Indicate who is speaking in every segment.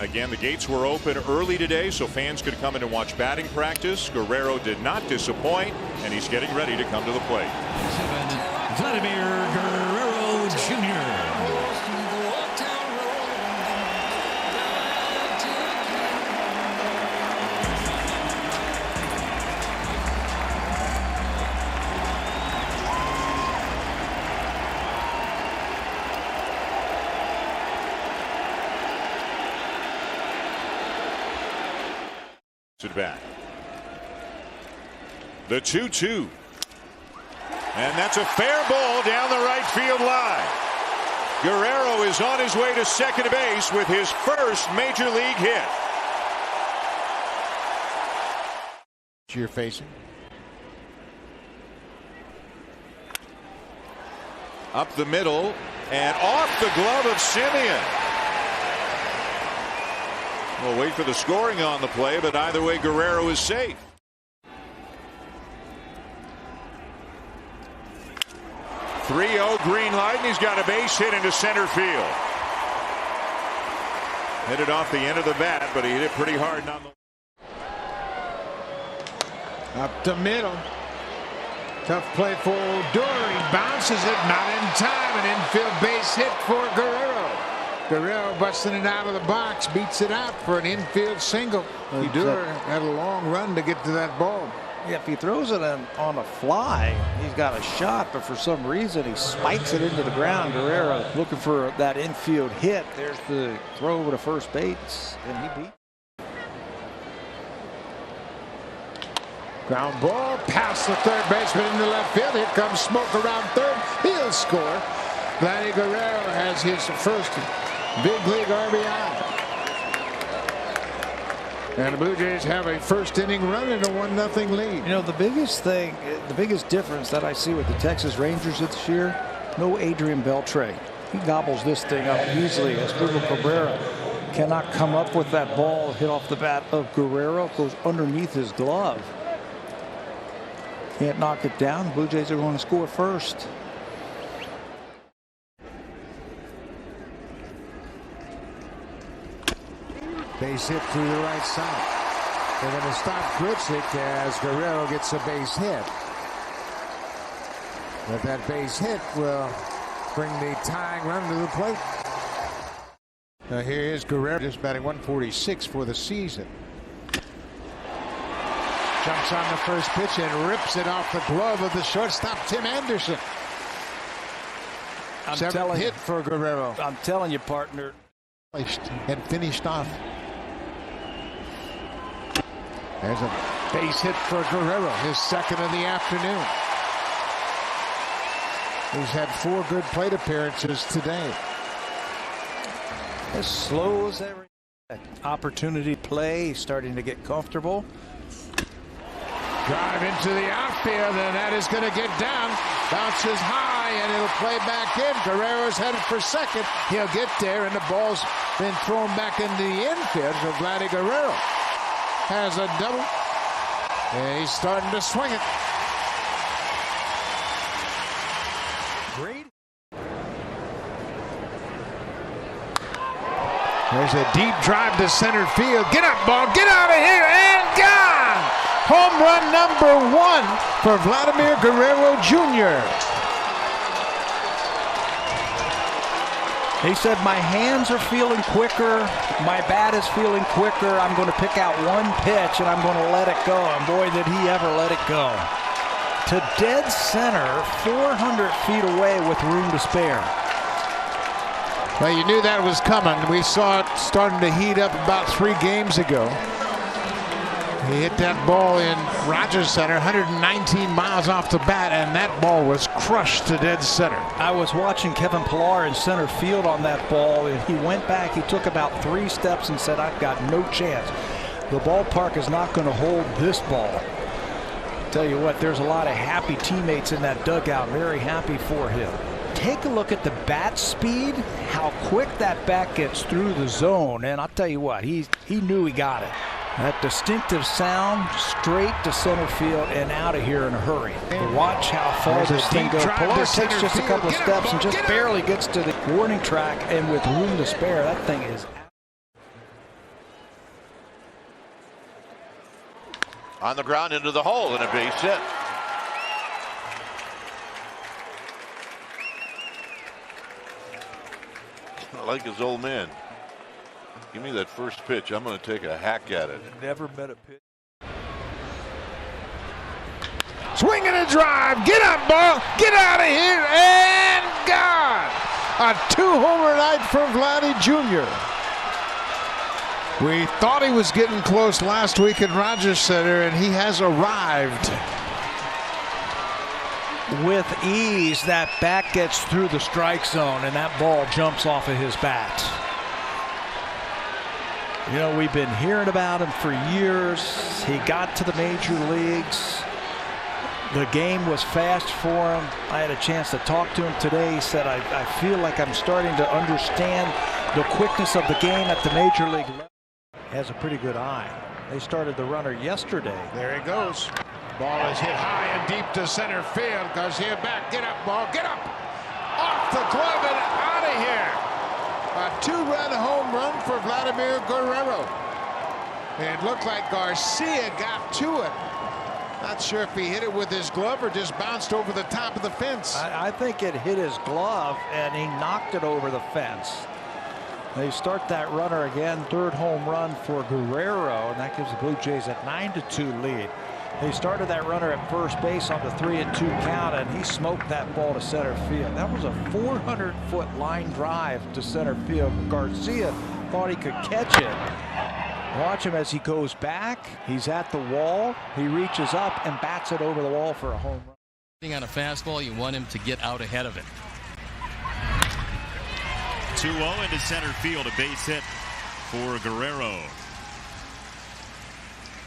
Speaker 1: Again, the gates were open early today, so fans could come in and watch batting practice. Guerrero did not disappoint, and he's getting ready to come to the plate.
Speaker 2: Vladimir Guerrero Jr.
Speaker 1: To bat. The 2-2. And that's a fair ball down the right field line. Guerrero is on his way to second base with his first major league hit.
Speaker 3: You're facing.
Speaker 1: Up the middle and off the glove of Simeon. We'll wait for the scoring on the play, but either way, Guerrero is safe. .3-0 green light, and he's got a base hit into center field. Hit it off the end of the bat, but he hit it pretty hard.
Speaker 3: Up the middle. Tough play for Odor. He bounces it, not in time. An infield base hit for Guerrero. Guerrero busting it out of the box, beats it out for an infield single. Odor had a long run to get to that ball.
Speaker 4: Yeah, if he throws it on a fly, he's got a shot, but for some reason he spikes it into the ground. Guerrero looking for that infield hit. There's the throw over to first base, and he beat.
Speaker 3: Ground ball past the third baseman into left field. Here comes smoke around third. He'll score. Vladimir Guerrero has his first big league RBI. And the Blue Jays have a first inning run and a 1-0 lead.
Speaker 4: You know, the biggest difference that I see with the Texas Rangers this year, no Adrian Beltre. He gobbles this thing up easily as Pedro Cabrera cannot come up with that ball hit off the bat of Guerrero. Goes underneath his glove. Can't knock it down. Blue Jays are going to score first.
Speaker 3: Base hit through the right side. They're going to stop Grichuk as Guerrero gets a base hit. But that base hit will bring the tying run to the plate. Now here is Guerrero, just batting .146 for the season. Jumps on the first pitch and rips it off the glove of the shortstop, Tim Anderson. Seventh hit for Guerrero.
Speaker 4: I'm telling you, partner.
Speaker 3: And finished off. There's a base hit for Guerrero, his second of the afternoon. He's had 4 good plate appearances today.
Speaker 4: As slow as every opportunity play, starting to get comfortable.
Speaker 3: Drive into the outfield, and that is going to get down. Bounces high, and it'll play back in. Guerrero's headed for second. He'll get there, and the ball's been thrown back into the infield for Vladimir Guerrero. Has a double. And he's starting to swing it.
Speaker 4: Great.
Speaker 3: There's a deep drive to center field. Get up, ball. Get out of here. And gone. Home run number 1 for Vladimir Guerrero Jr.
Speaker 4: He said, my hands are feeling quicker. My bat is feeling quicker. I'm going to pick out one pitch and I'm going to let it go. And boy, did he ever let it go. To dead center, 400 feet away with room to spare.
Speaker 3: Well, you knew that was coming. We saw it starting to heat up about 3 games ago. He hit that ball in Rogers Center, 119 miles off the bat, and that ball was crushed to dead center.
Speaker 4: I was watching Kevin Pillar in center field on that ball, and he went back. He took about 3 steps and said, I've got no chance. The ballpark is not going to hold this ball. Tell you what, there's a lot of happy teammates in that dugout. Very happy for him. Take a look at the bat speed, how quick that bat gets through the zone, and I'll tell you what, he knew he got it. That distinctive sound, straight to center field and out of here in a hurry. Watch how far this thing goes. Pillar takes just a couple of steps and just barely gets to the warning track, and with room to spare, that thing is out.
Speaker 5: On the ground into the hole and a base hit. Like his old man. Give me that first pitch. I'm going to take a hack at it.
Speaker 4: Never met a pitch.
Speaker 3: Swing and a drive. Get up, ball. Get out of here. And gone. A 2-homer night for Vladdy Jr. We thought he was getting close last week at Rogers Center, and he has arrived.
Speaker 4: With ease, that bat gets through the strike zone, and that ball jumps off of his bat. You know, we've been hearing about him for years. He got to the major leagues. The game was fast for him. I had a chance to talk to him today. He said, I feel like I'm starting to understand the quickness of the game at the major league level. Has a pretty good eye. They started the runner yesterday.
Speaker 3: There he goes. Ball is hit high and deep to center field. Goes here back. Get up, ball. Get up. Off the glove and out of here. A 2-run home run for Vladimir Guerrero. It looked like Garcia got to it. Not sure if he hit it with his glove or just bounced over the top of the fence.
Speaker 4: I think it hit his glove and he knocked it over the fence. They start that runner again. 3rd home run for Guerrero, and that gives the Blue Jays a 9-2 lead. They started that runner at first base on the 3-2 count, and he smoked that ball to center field. That was a 400-foot line drive to center field. Garcia thought he could catch it. Watch him as he goes back. He's at the wall. He reaches up and bats it over the wall for a home run.
Speaker 6: On a fastball, you want him to get out ahead of it.
Speaker 7: 2-0 into center field, a base hit for Guerrero.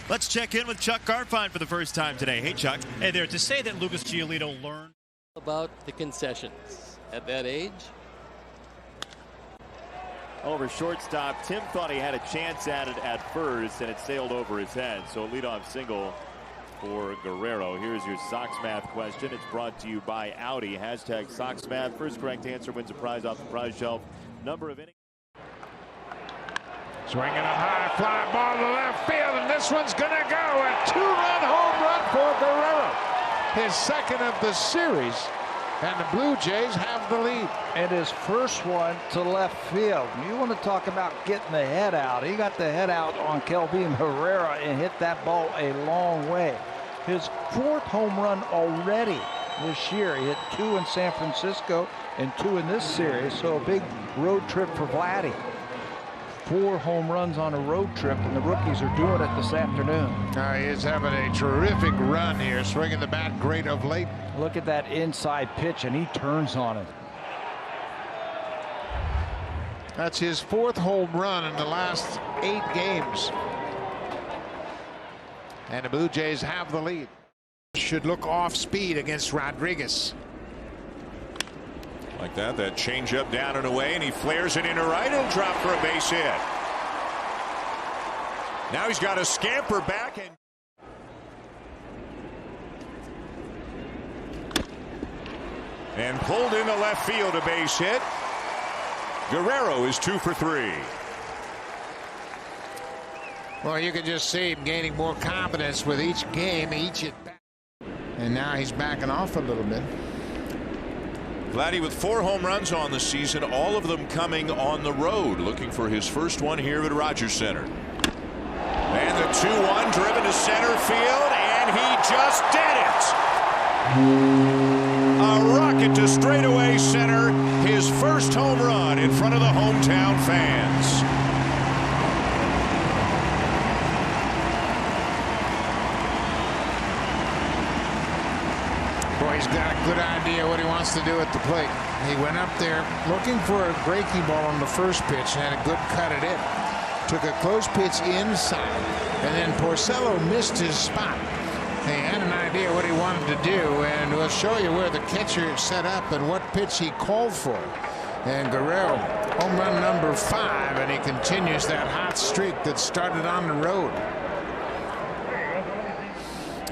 Speaker 7: Let's check in with Chuck Garfien for the first time today. Hey, Chuck.
Speaker 2: Hey there. To say that Lucas Giolito learned
Speaker 6: About the concessions at that age.
Speaker 8: Over shortstop, Tim thought he had a chance at it at first, and it sailed over his head. So a leadoff single for Guerrero. Here's your Sox Math question. It's brought to you by Audi. Hashtag Sox Math. First correct answer wins a prize off the prize shelf. Number of innings.
Speaker 3: Swinging a high fly ball to left field, and this one's going to go. A 2-run home run for Guerrero. His second of the series, and the Blue Jays have the lead.
Speaker 4: And his first one to left field. You want to talk about getting the head out. He got the head out on Kelvin Herrera and hit that ball a long way. His 4th home run already this year. He hit 2 in San Francisco and 2 in this series, so a big road trip for Vladdy. 4 home runs on a road trip, and the rookies are doing it this afternoon.
Speaker 3: He is having a terrific run here, swinging the bat great of late.
Speaker 4: Look at that inside pitch, and he turns on it.
Speaker 3: That's his 4th home run in the last 8 games. And the Blue Jays have the lead. Should look off speed against Rodriguez.
Speaker 1: Like that changeup down and away, and he flares it into right. It'll drop for a base hit. Now he's got to scamper back and pulled into left field, a base hit. Guerrero is 2 for 3.
Speaker 3: Well, you can just see him gaining more confidence with each game, each at bat. And now he's backing off a little bit.
Speaker 1: Vladdy with 4 home runs on the season, all of them coming on the road, looking for his first one here at Rogers Center. And the 2-1 driven to center field, and he just did it. A rocket to straightaway center, his first home run in front of the hometown fans.
Speaker 3: Boy, he's got a good idea what he wants to do at the plate. He went up there looking for a breaking ball on the first pitch and had a good cut at it. Took a close pitch inside, and then Porcello missed his spot. He had an idea what he wanted to do, and we'll show you where the catcher set up and what pitch he called for. And Guerrero, home run number 5, and he continues that hot streak that started on the road.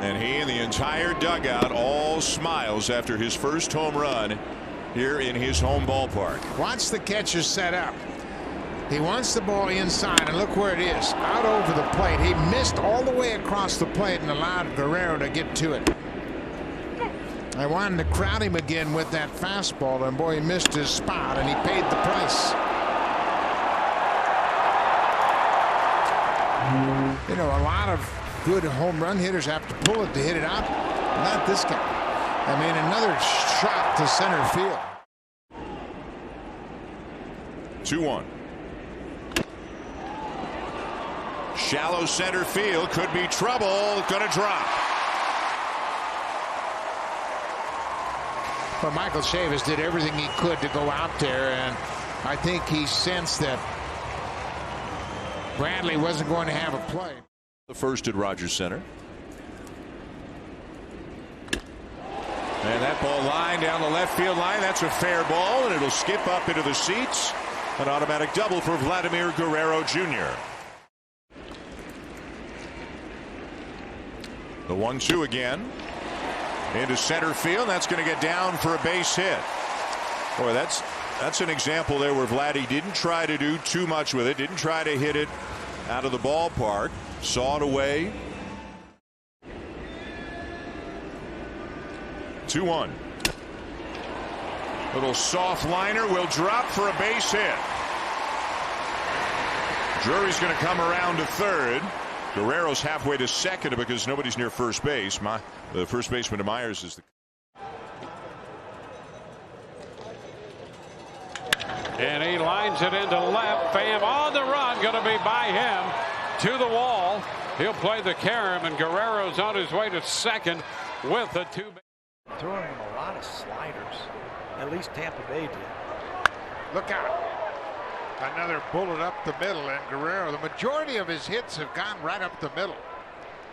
Speaker 1: And he and the entire dugout all smiles after his first home run here in his home ballpark.
Speaker 3: Watch the catcher set up. He wants the ball inside, and look where it is, out over the plate. He missed all the way across the plate and allowed Guerrero to get to it. I wanted to crowd him again with that fastball, and boy, he missed his spot, and he paid the price. You know, a lot of good home run hitters have to pull it to hit it out. Not this guy. I mean, another shot to center field.
Speaker 1: 2-1. Shallow center field, could be trouble, gonna drop.
Speaker 3: Well, Michael Chavis did everything he could to go out there, and I think he sensed that Bradley wasn't going to have a play.
Speaker 1: The first at Rogers Center. And that ball line down the left field line, that's a fair ball, and it'll skip up into the seats. An automatic double for Vladimir Guerrero Jr. The 1-2 again. Into center field. That's going to get down for a base hit. Boy, that's an example there where Vladdy didn't try to do too much with it. Didn't try to hit it out of the ballpark. Saw it away. 2-1. Little soft liner will drop for a base hit. Drury's going to come around to third. Guerrero's halfway to second because nobody's near first base. The first baseman to Myers is the.
Speaker 9: And he lines it into left. Pham on the run, going to be by him to the wall. He'll play the carom, and Guerrero's on his way to second with the two.
Speaker 4: Throwing him a lot of sliders. At least Tampa Bay did.
Speaker 3: Look out. Another bullet up the middle, and Guerrero, the majority of his hits have gone right up the middle.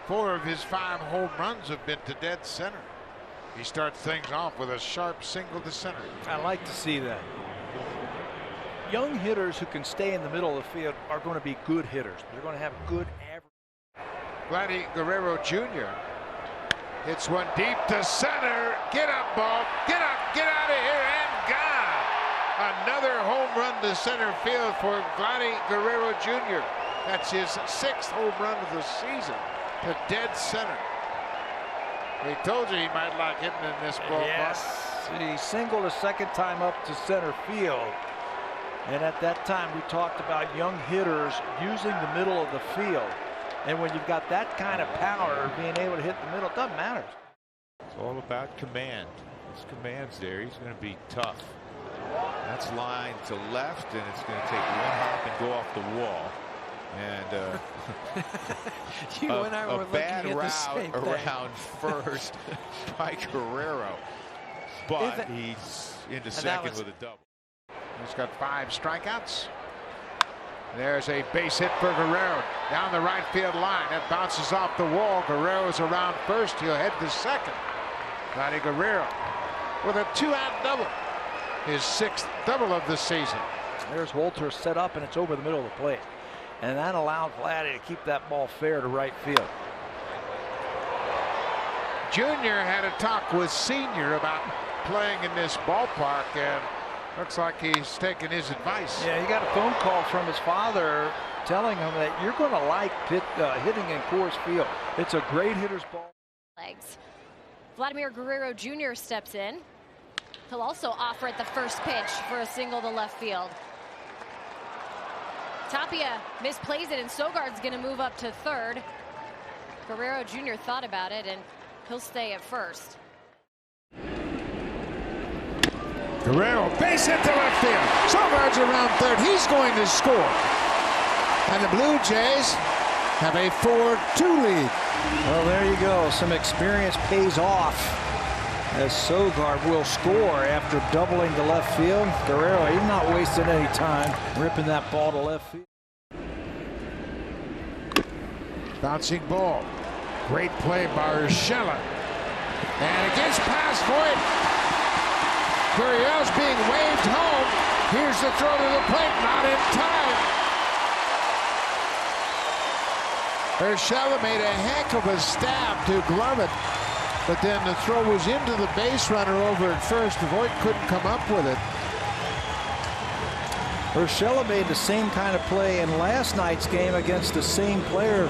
Speaker 3: 4 of his 5 home runs have been to dead center. He starts things off with a sharp single to center.
Speaker 4: I like to see that. Young hitters who can stay in the middle of the field are going to be good hitters. They're going to have good average.
Speaker 3: Vladimir Guerrero Jr. hits one deep to center. Get up, ball. Get up. Get out of here, and gone. Another home run to center field for Vladimir Guerrero Jr. That's his 6th home run of the season to dead center. We told you he might like hitting in this ballpark.
Speaker 4: Yes, he singled a second time up to center field. And at that time, we talked about young hitters using the middle of the field. And when you've got that kind of power, being able to hit the middle, it doesn't matter.
Speaker 10: It's all about command. His command's there. He's going to be tough. That's line to left, and it's going to take one hop and go off the wall. And
Speaker 6: You and I were
Speaker 10: a bad
Speaker 6: looking at the same
Speaker 10: route
Speaker 6: thing.
Speaker 10: around first by Guerrero, but he's into second with a double.
Speaker 3: He's got 5 strikeouts. There's a base hit for Guerrero down the right field line. That bounces off the wall. Guerrero's around first. He'll head to second. Vladimir Guerrero with a 2-out double. His 6th double of the season.
Speaker 4: There's Wolter set up, and it's over the middle of the plate. And that allowed Vladdy to keep that ball fair to right field.
Speaker 3: Junior had a talk with Senior about playing in this ballpark, and looks like he's taken his advice.
Speaker 4: Yeah, he got a phone call from his father telling him that you're going to like hitting in Coors Field. It's a great hitter's ball.
Speaker 11: Legs. Vladimir Guerrero Jr. steps in. He'll also offer at the first pitch for a single to left field. Tapia misplays it, and Sogard's going to move up to third. Guerrero Jr. thought about it, and he'll stay at first.
Speaker 3: Guerrero, base hit to left field. Sogard's around third. He's going to score. And the Blue Jays have a 4-2 lead.
Speaker 4: Well, there you go. Some experience pays off as Sogard will score after doubling to left field. Guerrero, he's not wasting any time ripping that ball to left field.
Speaker 3: Bouncing ball. Great play by Urshela. And it gets past Voit. Gurriel's being waved home. Here's the throw to the plate, not in time. Urshela made a heck of a stab to glove it, but then the throw was into the base runner over at first. Voit couldn't come up with it.
Speaker 4: Urshela made the same kind of play in last night's game against the same player,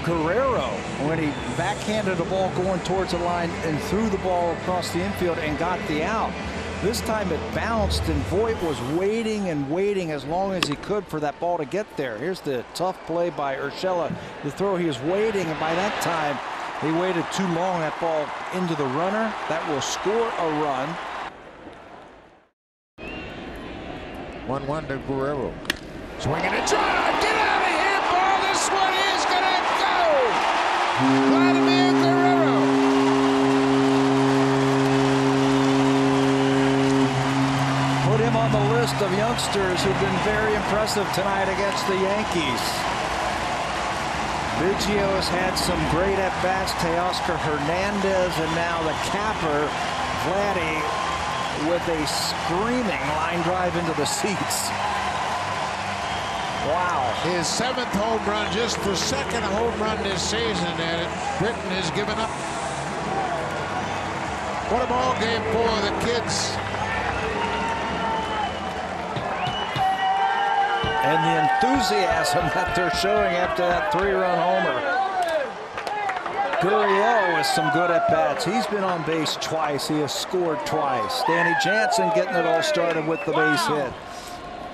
Speaker 4: Guerrero, when he backhanded the ball going towards the line and threw the ball across the infield and got the out. This time it bounced, and Voit was waiting and waiting as long as he could for that ball to get there. Here's the tough play by Urshela. The throw, he was waiting, and by that time he waited too long. That ball into the runner. That will score a run.
Speaker 3: 1-1 to Guerrero. Swinging a drive. Get out of here, ball. This one is going to go. Vladimir Guerrero.
Speaker 4: Put him on the list of youngsters who've been very impressive tonight against the Yankees. Biggio has had some great at-bats. Teoscar Hernandez, and now the capper, Vladdy, with a screaming line drive into the seats. Wow.
Speaker 3: His 7th home run, just the 2nd home run this season, and Britain has given up. What a ball game for the kids.
Speaker 4: And the enthusiasm that they're showing after that 3-run homer. Gurriel with some good at-bats. He's been on base twice. He has scored twice. Danny Jansen getting it all started with the base hit.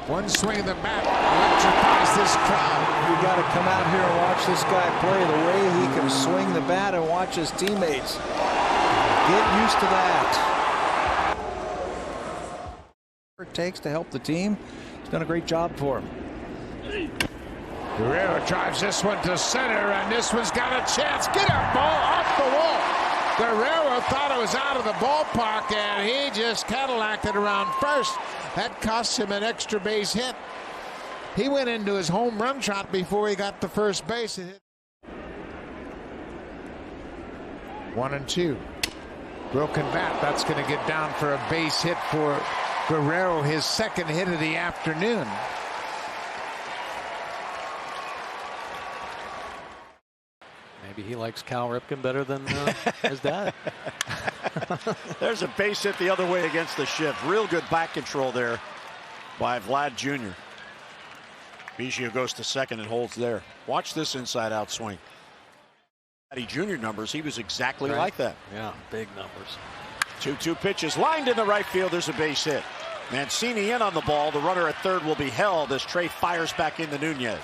Speaker 3: One swing of the bat electrifies this crowd.
Speaker 4: You got to come out here and watch this guy play the way he can swing the bat and watch his teammates. Get used to that. It takes to help the team. He's done a great job for him.
Speaker 3: Guerrero drives this one to center, and this one's got a chance. Get a ball off the wall. Guerrero thought it was out of the ballpark, and he just Cadillac'd it around first. That cost him an extra base hit. He went into his home run trot before he got to first base. 1-2. Broken bat. That's going to get down for a base hit for Guerrero, his 2nd hit of the afternoon.
Speaker 12: Maybe he likes Cal Ripken better than his dad.
Speaker 2: There's a base hit the other way against the shift. Real good back control there by Vlad Jr. Biggio goes to second and holds there. Watch this inside out swing. Vlad Jr. numbers, he was exactly like that.
Speaker 12: Yeah, big numbers.
Speaker 2: 2-2 pitches lined in the right field. There's a base hit. Mancini in on the ball. The runner at third will be held as Trey fires back into Nunez.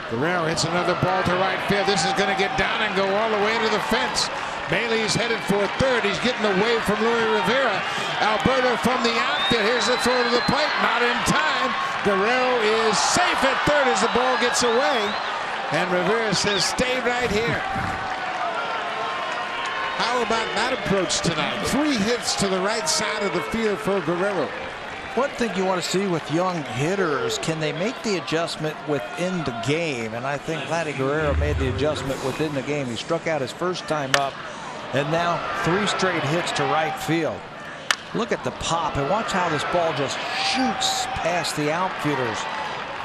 Speaker 3: Guerrero hits another ball to right field. This is going to get down and go all the way to the fence. Bailey's headed for third. He's getting away from Luis Rivera. Alberto from the outfield. Here's the throw to the plate. Not in time. Guerrero is safe at third as the ball gets away. And Rivera says, stay right here. How about that approach tonight? 3 hits to the right side of the field for Guerrero.
Speaker 4: One thing you want to see with young hitters, can they make the adjustment within the game? And I think Vladimir Guerrero made the adjustment within the game. He struck out his first time up, and now 3 straight hits to right field. Look at the pop, and watch how this ball just shoots past the outfielders.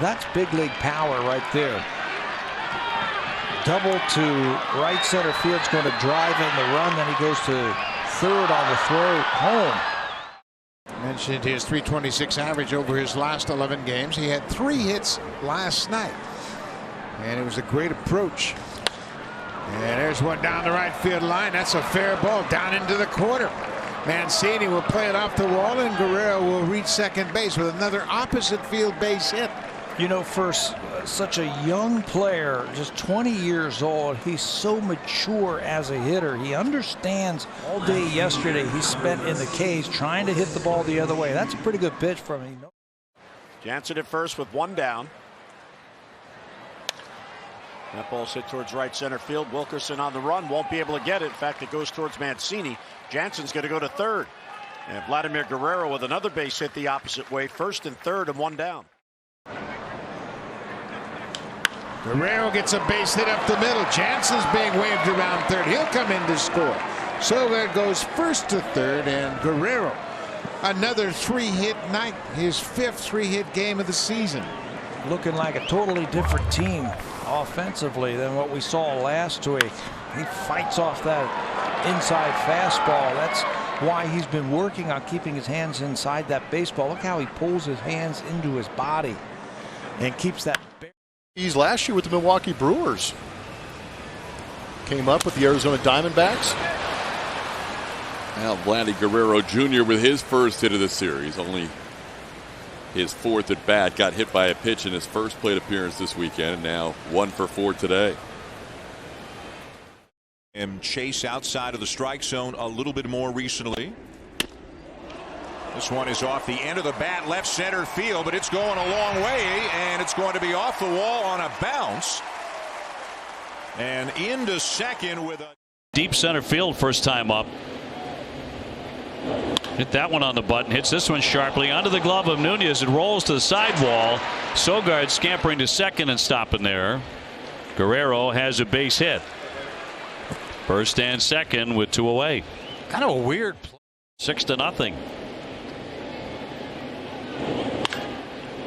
Speaker 4: That's big league power right there. Double to right center field's going to drive in the run, then he goes to third on the throw home.
Speaker 3: Mentioned his .326 average over his last 11 games. He had 3 hits last night, and it was a great approach. And there's one down the right field line. That's a fair ball down into the corner. Mancini will play it off the wall, and Guerrero will reach second base with another opposite field base hit.
Speaker 4: You know, for such a young player, just 20 years old, he's so mature as a hitter. He understands. All day yesterday he spent in the cage trying to hit the ball the other way. That's a pretty good pitch from him.
Speaker 2: Jansen at first with 1 down. That ball's hit towards right center field. Wilkerson on the run, won't be able to get it. In fact, it goes towards Mancini. Jansen's going to go to third. And Vladimir Guerrero with another base hit the opposite way. First and third and 1 down.
Speaker 3: Guerrero gets a base hit up the middle. Jansen's being waved around third. He'll come in to score. So there goes first to third, and Guerrero, another 3-hit night. His 5th 3-hit game of the season.
Speaker 4: Looking like a totally different team offensively than what we saw last week. He fights off that inside fastball. That's why he's been working on keeping his hands inside that baseball. Look how he pulls his hands into his body and keeps that.
Speaker 13: He's last year with the Milwaukee Brewers. Came up with the Arizona Diamondbacks.
Speaker 14: Now Vladimir Guerrero Jr. with his first hit of the series, only his fourth at bat, got hit by a pitch in his first plate appearance this weekend, and now 1 for 4 today.
Speaker 1: And chase outside of the strike zone a little bit more recently. This one is off the end of the bat, left center field, but it's going a long way, and it's going to be off the wall on a bounce. And into second with a
Speaker 15: deep center field first time up. Hit that one on the button, hits this one sharply under the glove of Nunez. It rolls to the sidewall. Sogard scampering to second and stopping there. Guerrero has a base hit. First and second with 2 away.
Speaker 12: Kind of a weird play.
Speaker 15: 6-0.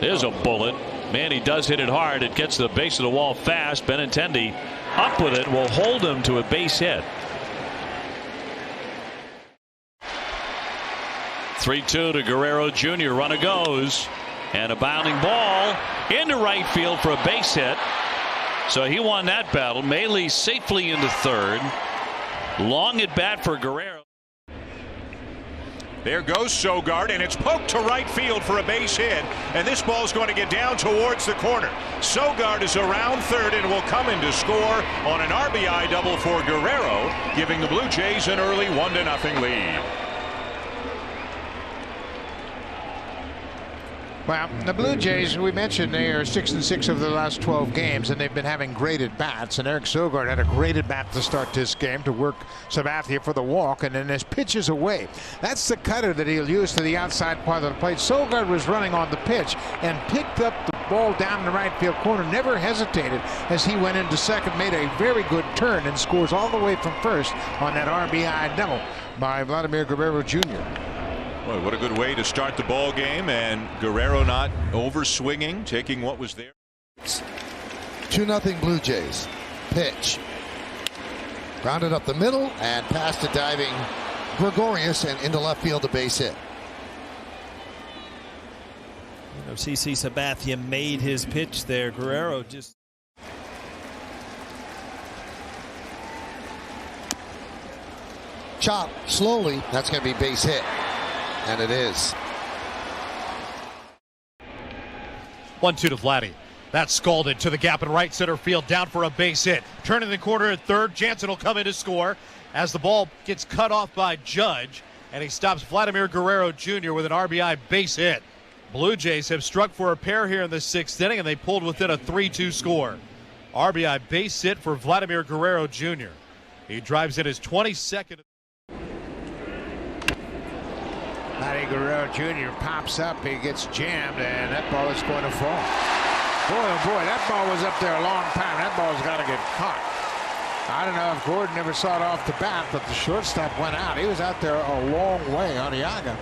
Speaker 15: There's a bullet. Man, he does hit it hard. It gets to the base of the wall fast. Benintendi up with it will hold him to a base hit. 3-2 to Guerrero Jr. Runner goes, and a bounding ball into right field for a base hit. So he won that battle. Maile safely into third. Long at bat for Guerrero.
Speaker 1: There goes Sogard, and it's poked to right field for a base hit, and this ball is going to get down towards the corner. Sogard is around third and will come in to score on an RBI double for Guerrero, giving the Blue Jays an early 1-0 lead.
Speaker 3: Well, the Blue Jays, we mentioned they are 6-6 of the last 12 games, and they've been having great at-bats. And Eric Sogard had a great at-bat to start this game to work Sabathia for the walk, and then his pitch is away. That's the cutter that he'll use to the outside part of the plate. Sogard was running on the pitch and picked up the ball down in the right field corner, never hesitated as he went into second, made a very good turn, and scores all the way from first on that RBI double by Vladimir Guerrero Jr.
Speaker 1: Boy, what a good way to start the ball game, and Guerrero not over swinging, taking what was there.
Speaker 16: 2-0 Blue Jays. Pitch. Grounded up the middle and past the diving Gregorius and into left field, a base hit.
Speaker 17: You know, CC Sabathia made his pitch there. Guerrero just.
Speaker 16: Chop slowly. That's going to be base hit. And it is.
Speaker 18: 1-2 to Vladdy. That's scalded to the gap in right center field, down for a base hit. Turning the corner at third. Jansen will come in to score as the ball gets cut off by Judge, and he stops Vladimir Guerrero Jr. with an RBI base hit. Blue Jays have struck for a pair here in the 6th inning, and they pulled within a 3-2 score. RBI base hit for Vladimir Guerrero Jr. He drives in his 22nd.
Speaker 3: Vladimir Guerrero Jr. pops up, he gets jammed, and that ball is going to fall. Boy, oh boy, that ball was up there a long time. That ball's got to get caught. I don't know if Gordon ever saw it off the bat, but the shortstop went out. He was out there a long way on Iaga.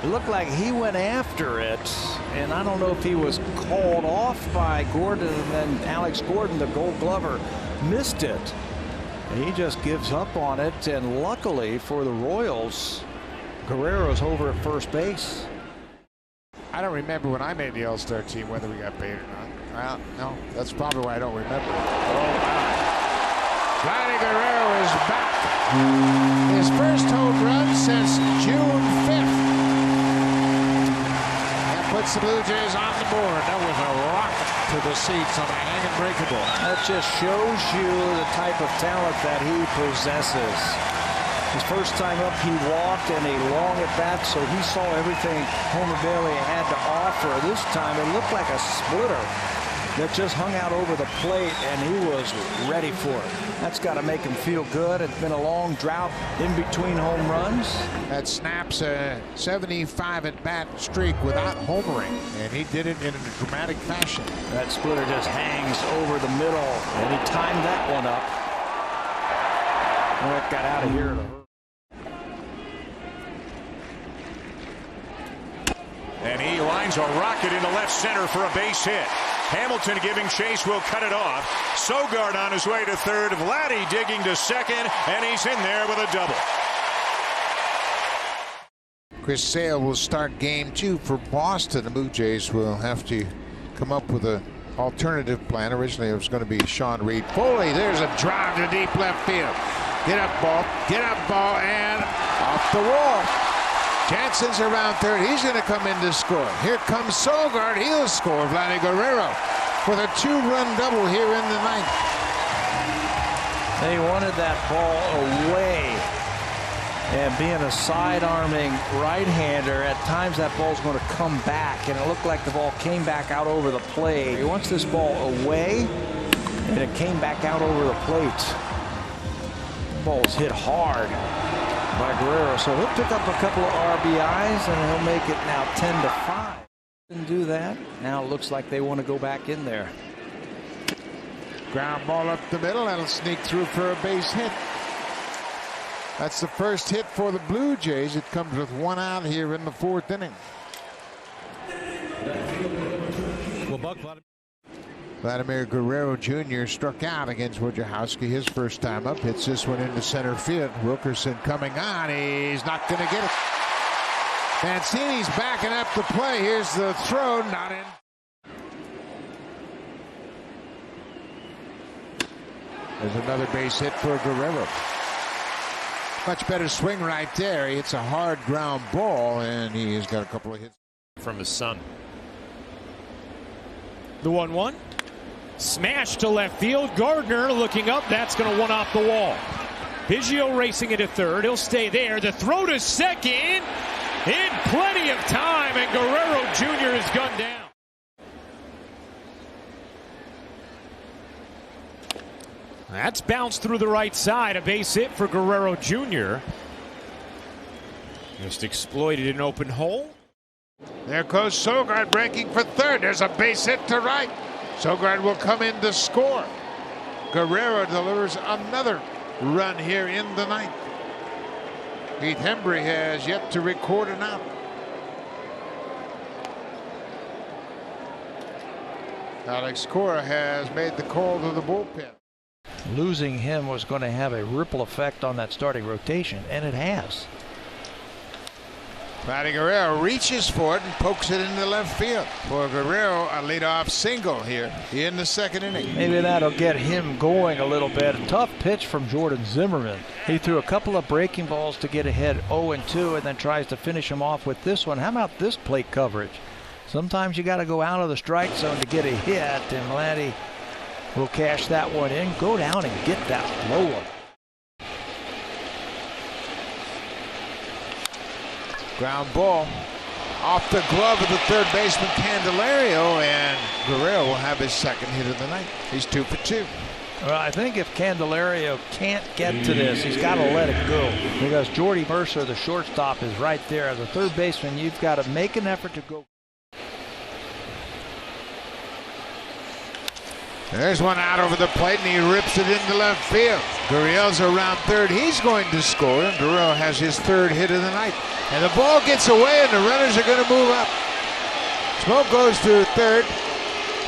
Speaker 4: It looked like he went after it, and I don't know if he was called off by Gordon, and then Alex Gordon, the Gold Glover, missed it. And he just gives up on it, and luckily for the Royals, Guerrero's over at first base.
Speaker 3: I don't remember when I made the All-Star team whether we got paid or not. Well, no, that's probably why I don't remember. Oh, wow. Vladimir Guerrero is back. His first home run since June 5th. That puts the Blue Jays on the board. That was a rocket to the seats on a hanging breakable.
Speaker 4: That just shows you the type of talent that he possesses. His first time up, he walked in a long at bat, so he saw everything Homer Bailey had to offer. This time, it looked like a splitter that just hung out over the plate, and he was ready for it. That's got to make him feel good. It's been a long drought in between home runs.
Speaker 3: That snaps a 75 at bat streak without homering, and he did it in a dramatic fashion.
Speaker 4: That splitter just hangs over the middle, and he timed that one up. Well, it got out of here.
Speaker 1: And he lines a rocket into left center for a base hit. Hamilton giving chase, will cut it off. Sogard on his way to third. Vladdy digging to second, and he's in there with a double.
Speaker 3: Chris Sale will start game 2 for Boston. The Blue Jays will have to come up with an alternative plan. Originally, it was going to be Sean Reed. Foley, there's a drive to deep left field. Get up ball, and off the wall. Jansen's around third. He's going to come in to score. Here comes Sogard. He'll score. Vladimir Guerrero with a 2-run double here in the ninth.
Speaker 4: They wanted that ball away. And being a side-arming right-hander, at times that ball's going to come back, and it looked like the ball came back out over the plate. He wants this ball away, and it came back out over the plate. The ball was hit hard by Guerrero, so he'll pick up a couple of RBIs, and he'll make it now 10-5. Didn't do that. Now it looks like they want to go back in there.
Speaker 3: Ground ball up the middle, that'll sneak through for a base hit. That's the first hit for the Blue Jays. It comes with 1 out here in the 4th inning. Vladimir Guerrero Jr. struck out against Wojciechowski his first time up. Hits this one into center field. Wilkerson coming on. He's not going to get it. Mancini's backing up the play. Here's the throw. Not in. There's another base hit for Guerrero. Much better swing right there. It's a hard ground ball, and he has got a couple of hits
Speaker 18: from his son. The 1-1. Smash to left field. Gardner looking up. That's going to one off the wall. Biggio racing into third. He'll stay there. The throw to second. In plenty of time, and Guerrero Jr. is gunned down. That's bounced through the right side. A base hit for Guerrero Jr. Just exploited an open hole.
Speaker 3: There goes Sogard breaking for third. There's a base hit to right. Sogard will come in to score. Guerrero delivers another run here in the ninth. Pete Hembree has yet to record an out. Alex Cora has made the call to the bullpen.
Speaker 4: Losing him was going to have a ripple effect on that starting rotation, and it has.
Speaker 3: Vladimir Guerrero reaches for it and pokes it into left field. For Guerrero, a leadoff single here in the 2nd inning.
Speaker 4: Maybe that'll get him going a little bit. A tough pitch from Jordan Zimmerman. He threw a couple of breaking balls to get ahead 0-2 and then tries to finish him off with this one. How about this plate coverage? Sometimes you got to go out of the strike zone to get a hit, and Vladdy will cash that one in. Go down and get that low one.
Speaker 3: Ground ball off the glove of the third baseman Candelario, and Guerrero will have his 2nd hit of the night. He's 2 for 2.
Speaker 4: Well, I think if Candelario can't get to this, he's got to let it go, because Jordy Mercer, the shortstop, is right there. As a third baseman, you've got to make an effort to go.
Speaker 3: There's one out over the plate, and he rips it into left field. Gurriel's around third. He's going to score, and Guerrero has his 3rd hit of the night. And the ball gets away, and the runners are going to move up. Smoke goes to third.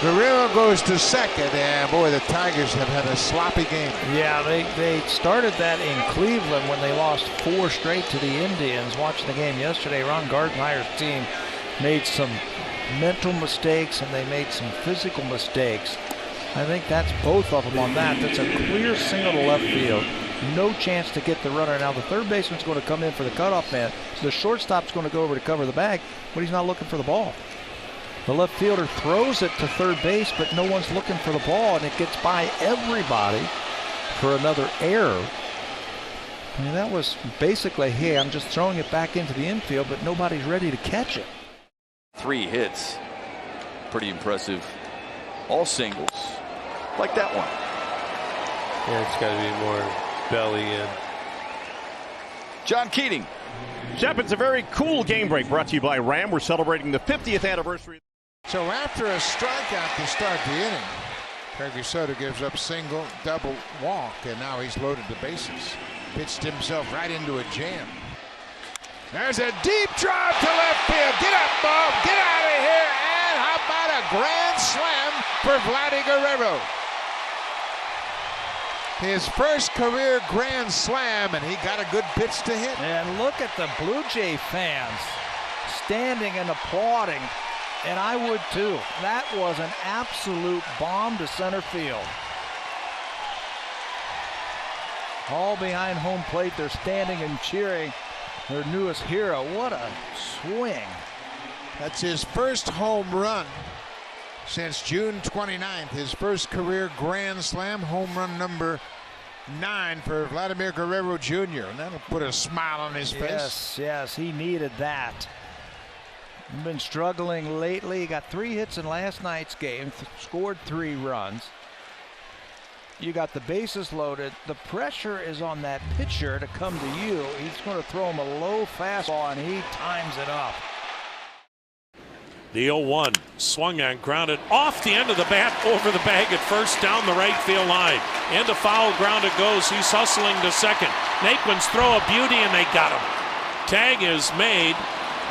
Speaker 3: Guerrero goes to 2nd, and boy, the Tigers have had a sloppy game.
Speaker 4: Yeah, they started that in Cleveland when they lost 4 straight to the Indians. Watching the game yesterday, Ron Gardenhire's team made some mental mistakes, and they made some physical mistakes. I think that's both of them on that. That's a clear single to left field. No chance to get the runner. Now the third baseman's going to come in for the cutoff man. So the shortstop's going to go over to cover the bag, but he's not looking for the ball. The left fielder throws it to third base, but no one's looking for the ball, and it gets by everybody for another error. I mean, that was basically, hey, I'm just throwing it back into the infield, but nobody's ready to catch it.
Speaker 19: 3 hits. Pretty impressive. All singles. Like that one.
Speaker 10: Yeah, it's got to be more belly in.
Speaker 19: John Keating.
Speaker 20: Jeff, it's a very cool game break brought to you by Ram. We're celebrating the 50th anniversary.
Speaker 3: So after a strikeout to start the inning, Kirby Soto gives up single, double, walk, and now he's loaded the bases. Pitched himself right into a jam. There's a deep drive to left field. Get up, Bob. Get out of here. And how about a grand slam for Vladimir Guerrero? His first career grand slam, and he got a good pitch to hit.
Speaker 4: And look at the Blue Jay fans standing and applauding, and I would too. That was an absolute bomb to center field. All behind home plate, they're standing and cheering their newest hero. What a swing.
Speaker 3: That's his first home run since June 29th. His first career grand slam, home run number 9 for Vladimir Guerrero Jr. And that'll put a smile on his face.
Speaker 4: Yes, he needed that. He's been struggling lately. He got 3 hits in last night's game, scored 3 runs. You got the bases loaded. The pressure is on that pitcher to come to you. He's going to throw him a low fastball, and he times it up.
Speaker 21: The 0-1 swung and grounded off the end of the bat over the bag at first down the right field line. Into foul ground it goes. He's hustling to second. Naquin's throw a beauty, and they got him. Tag is made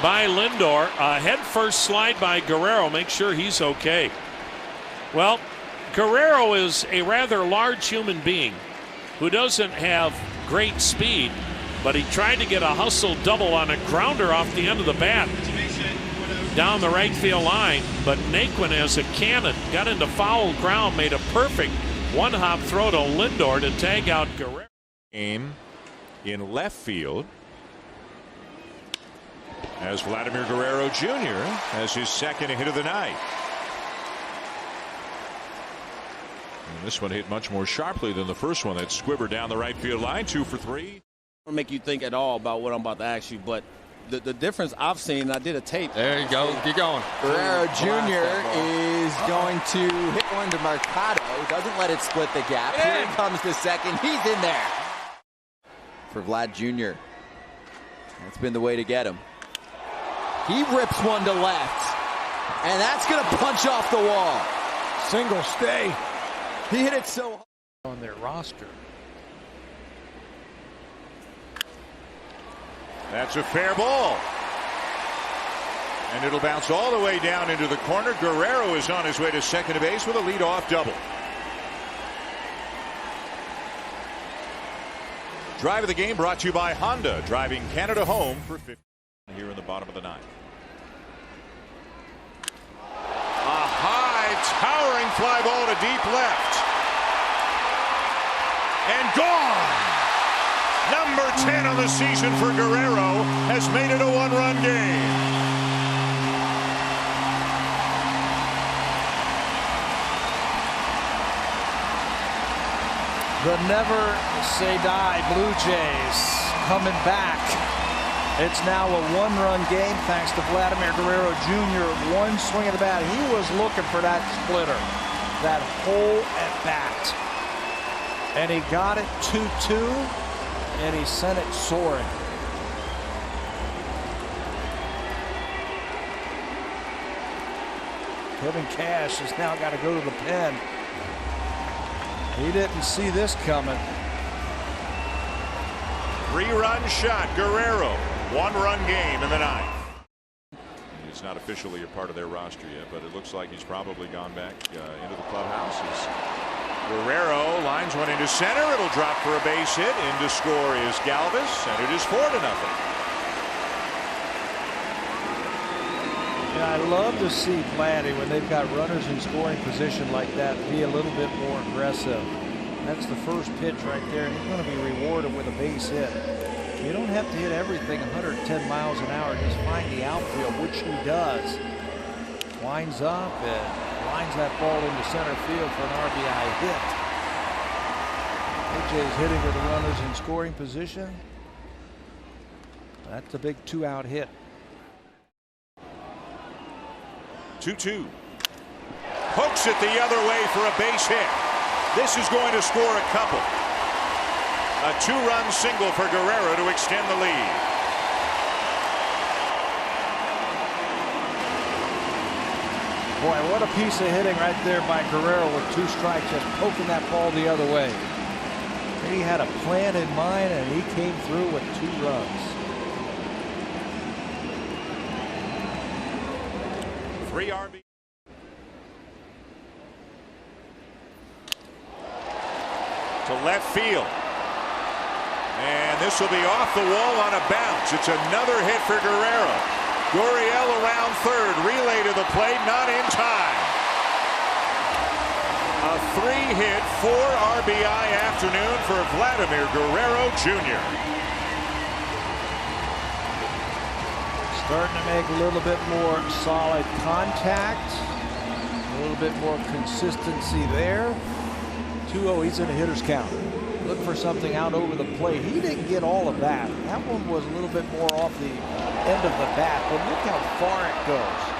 Speaker 21: by Lindor. A head first slide by Guerrero. Make sure he's okay. Well, Guerrero is a rather large human being who doesn't have great speed, but he tried to get a hustle double on a grounder off the end of the bat down the right field line, but Naquin as a cannon got into foul ground, made a perfect one-hop throw to Lindor to tag out Guerrero.
Speaker 1: Aim in left field as Vladimir Guerrero Jr. has his second hit of the night. And this one hit much more sharply than the first one. That squibbered down the right field line. 2 for 3.
Speaker 22: Don't make you think at all about what I'm about to ask you, but the difference I've seen, I did a tape.
Speaker 23: There you go. Keep going.
Speaker 24: Guerrero Jr. is going to hit one to Mercado. Doesn't let it split the gap. Here comes the second. He's in there. For Vlad Jr. That's been the way to get him. He rips one to left. And that's going to punch off the wall.
Speaker 3: Single stay.
Speaker 24: He hit it so hard
Speaker 4: on their roster.
Speaker 1: That's a fair ball. And it'll bounce all the way down into the corner. Guerrero is on his way to second base with a leadoff double. Drive of the game brought to you by Honda, driving Canada home for 50 here in the bottom of the 9th. A high, towering fly ball to deep left. And gone. Number 10 on the season for Guerrero has made it a 1-run game.
Speaker 4: The never say die Blue Jays coming back. It's now a 1-run game thanks to Vladimir Guerrero Jr. One swing of the bat. He was looking for that splitter, that hole at bat. And he got it 2-2, and he sent it soaring. Kevin Cash has now got to go to the pen. He didn't see this coming.
Speaker 1: 3-run shot, Guerrero. 1-run game in the 9th. He's not officially a part of their roster yet, but it looks like he's probably gone back into the clubhouse. Guerrero lines one into center. It'll drop for a base hit. In to score is Galvis, and it is 4-0.
Speaker 4: Yeah, I love to see Vladdy when they've got runners in scoring position like that be a little bit more aggressive. That's the first pitch right there. He's going to be rewarded with a base hit. You don't have to hit everything 110 miles an hour. Just find the outfield, which he does. Winds up and lines that ball into center field for an RBI hit. AJ's hitting with the runners in scoring position. That's a big 2-out hit.
Speaker 1: 2-2. Pokes it the other way for a base hit. This is going to score a couple. A 2-run single for Guerrero to extend the lead.
Speaker 4: Boy, what a piece of hitting right there by Guerrero with 2 strikes, just poking that ball the other way. He had a plan in mind, and he came through with 2 runs.
Speaker 1: 3 RB. to left field. And this will be off the wall on a bounce. It's another hit for Guerrero. Gurriel around third. Relay to the plate, not in time. A 3-hit, 4 RBI afternoon for Vladimir Guerrero Jr.
Speaker 4: Starting to make a little bit more solid contact. A little bit more consistency there. 2-0, he's in a hitter's count. Look for something out over the plate. He didn't get all of that. That one was a little bit more off the end of the bat, but look how far it goes.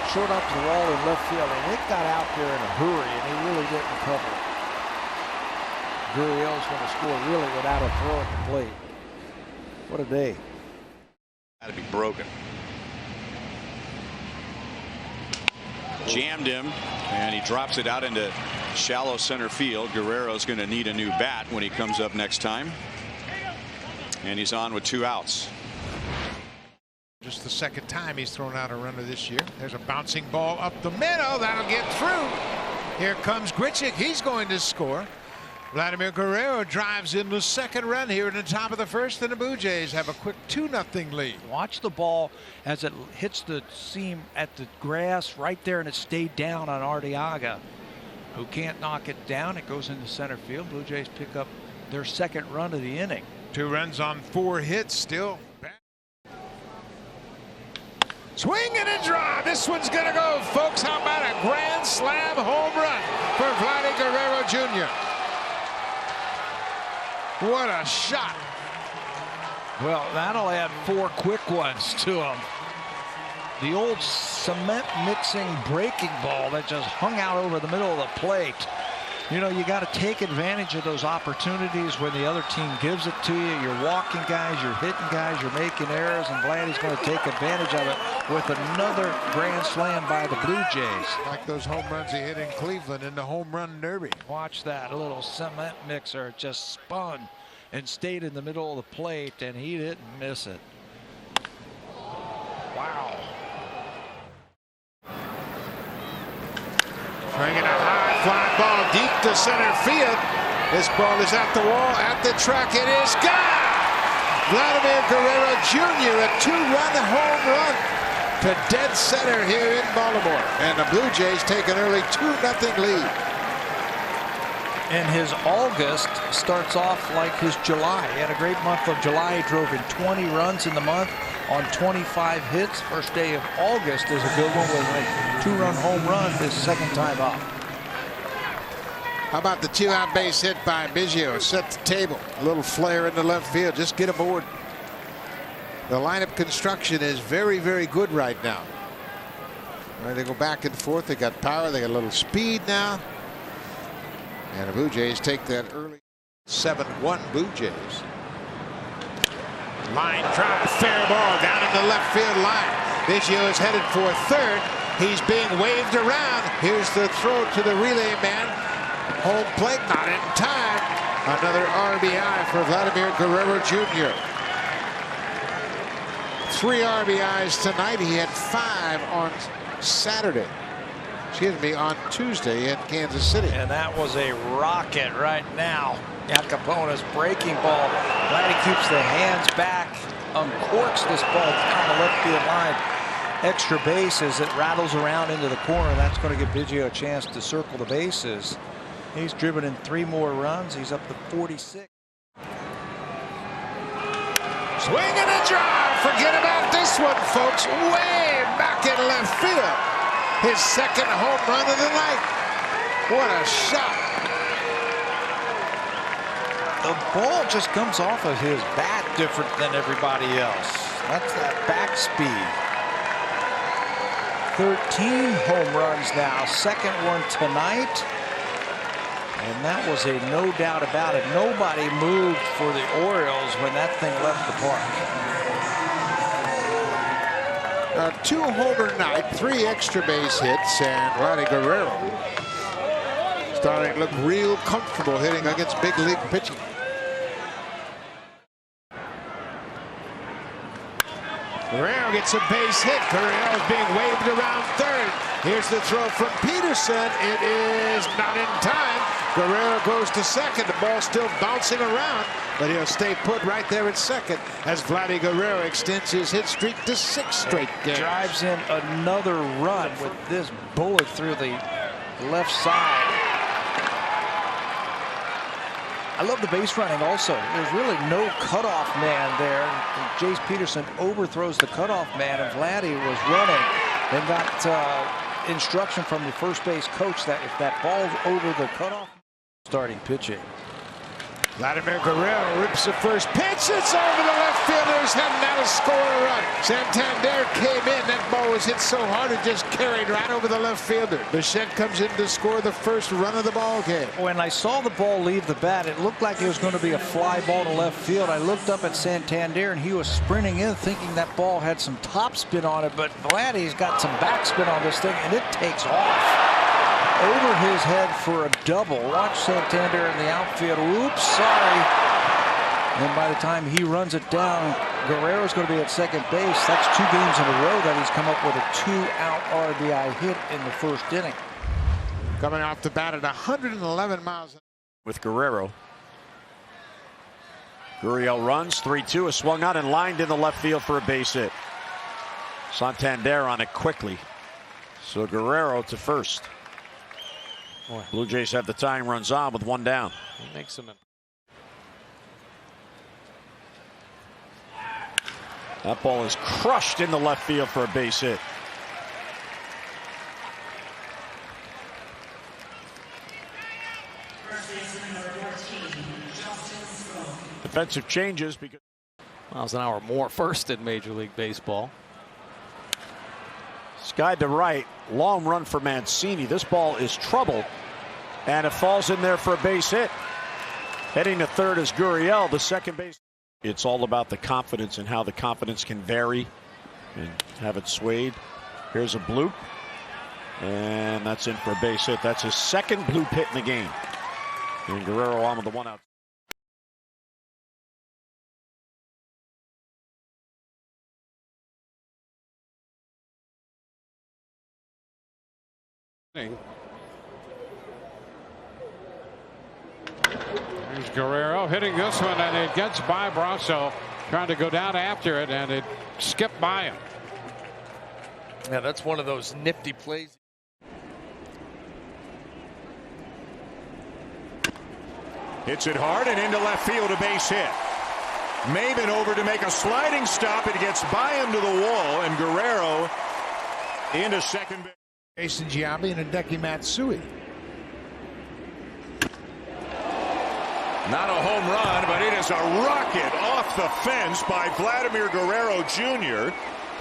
Speaker 4: Short up to the wall in left field, and it got out there in a hurry, and he really didn't cover it. Gurriel's going to score really without a throw at the plate. What a day.
Speaker 5: Had to be broken. Jammed him, and he drops it out into shallow center field. Guerrero's going to need a new bat when he comes up next time. And he's on with 2 outs.
Speaker 3: Just the second time he's thrown out a runner this year. There's a bouncing ball up the middle. That'll get through. Here comes Grichuk. He's going to score. Vladimir Guerrero drives in the second run here in the top of the first, and the Blue Jays have a quick 2-0 lead.
Speaker 4: Watch the ball as it hits the seam at the grass right there, and it stayed down on Arteaga, who can't knock it down. It goes into center field. Blue Jays pick up their second run of the inning.
Speaker 3: 2 runs on 4 hits still. Swing and a drive. This one's going to go, folks. How about a grand slam home run for Vladimir Guerrero Jr.? What a shot.
Speaker 4: Well, that'll add 4 quick ones to him. The old cement mixing breaking ball that just hung out over the middle of the plate. You know, you got to take advantage of those opportunities when the other team gives it to you. You're walking guys, you're hitting guys, you're making errors, and Vladdy's going to take advantage of it with another grand slam by the Blue Jays.
Speaker 3: Like those home runs he hit in Cleveland in the home run derby.
Speaker 4: Watch that. A little cement mixer just spun and stayed in the middle of the plate, and he didn't miss it. Wow.
Speaker 3: Swinging a high fly ball deep to center field. This ball is at the wall, at the track. It is gone. Vladimir Guerrero Jr. a 2-run home run to dead center here in Baltimore. And the Blue Jays take an early 2-0 lead.
Speaker 4: And his August starts off like his July. He had a great month of July. He drove in 20 runs in the month on 25 hits. First day of August is a good one with a 2-run home run his second time up.
Speaker 3: How about the 2-out base hit by Biggio? Set the table. A little flare in the left field. Just get aboard. The lineup construction is very, very good right now. Right, they go back and forth. They got power. They got a little speed now. And the Blue Jays take that early 7-1 Blue Jays. Line drive, fair ball down in the left field line. Biggio is headed for third. He's being waved around. Here's the throw to the relay man. Home plate, not in time. Another RBI for Vladimir Guerrero Jr. 3 RBIs tonight. He had 5 on Saturday. Excuse me, on Tuesday in Kansas City.
Speaker 4: And that was a rocket right now. Capone's breaking ball. Vladdy keeps the hands back, uncorks this ball down the left field line. Extra base as it rattles around into the corner. That's going to give Biggio a chance to circle the bases. He's driven in 3 more runs. He's up to 46.
Speaker 3: Swing and a drive. Forget about this one, folks. Way back in left field. His second home run of the night. What a shot.
Speaker 4: The ball just comes off of his bat different than everybody else. That's that back speed. 13 home runs now. Second one tonight. And that was a no doubt about it. Nobody moved for the Orioles when that thing left the park.
Speaker 3: A 2-homer night, 3 extra base hits, and Vladimir Guerrero starting to look real comfortable hitting against big league pitching. Guerrero gets a base hit. Guerrero is being waved around third. Here's the throw from Peterson. It is not in time. Guerrero goes to second. The ball's still bouncing around, but he'll stay put right there at second as Vladimir Guerrero extends his hit streak to 6 straight games.
Speaker 4: Drives in another run with this bullet through the left side. I love the base running also. There's really no cutoff man there. Jace Peterson overthrows the cutoff man, and Vladdy was running and got instruction from the first base coach that if that ball's over the cutoff, starting pitching.
Speaker 3: Vladimir Guerrero rips the first pitch. It's over the left fielders, heading out to score a run. Santander came in. That ball was hit so hard it just carried right over the left fielder. Bichette comes in to score the first run of the ball game.
Speaker 4: When I saw the ball leave the bat, it looked like it was going to be a fly ball to left field. I looked up at Santander, and he was sprinting in thinking that ball had some top spin on it, but Vladdy's got some back spin on this thing, and it takes off. Over his head for a double. Watch Santander in the outfield. Oops, sorry. And by the time he runs it down, Guerrero's going to be at second base. That's 2 games in a row that he's come up with a 2-out RBI hit in the first inning.
Speaker 3: Coming off the bat at 111 miles.
Speaker 2: With Guerrero. Gurriel runs 3-2, is swung out and lined in the left field for a base hit. Santander on it quickly. So Guerrero to first.
Speaker 12: Boy.
Speaker 2: Blue Jays have the tying runs on with 1 down.
Speaker 12: He makes them.
Speaker 2: That ball is crushed in the left field for a base hit. Defensive changes because
Speaker 12: miles an hour more first in Major League Baseball.
Speaker 2: Sky to right, long run for Mancini. This ball is trouble, and it falls in there for a base hit. Heading to third is Gurriel, the second base. It's all about the confidence and how the confidence can vary and have it swayed. Here's a bloop, and that's in for a base hit. That's his second bloop hit in the game. And Guerrero on with the 1 out.
Speaker 7: There's Guerrero hitting this one, and it gets by Brasso, trying to go down after it, and it skipped by him.
Speaker 8: Yeah, that's one of those nifty plays.
Speaker 1: Hits it hard and into left field, a base hit. Maben over to make a sliding stop. It gets by him to the wall, and Guerrero into second base.
Speaker 3: Jason Giambi and Hideki Matsui.
Speaker 1: Not a home run, but it is a rocket off the fence by Vladimir Guerrero Jr.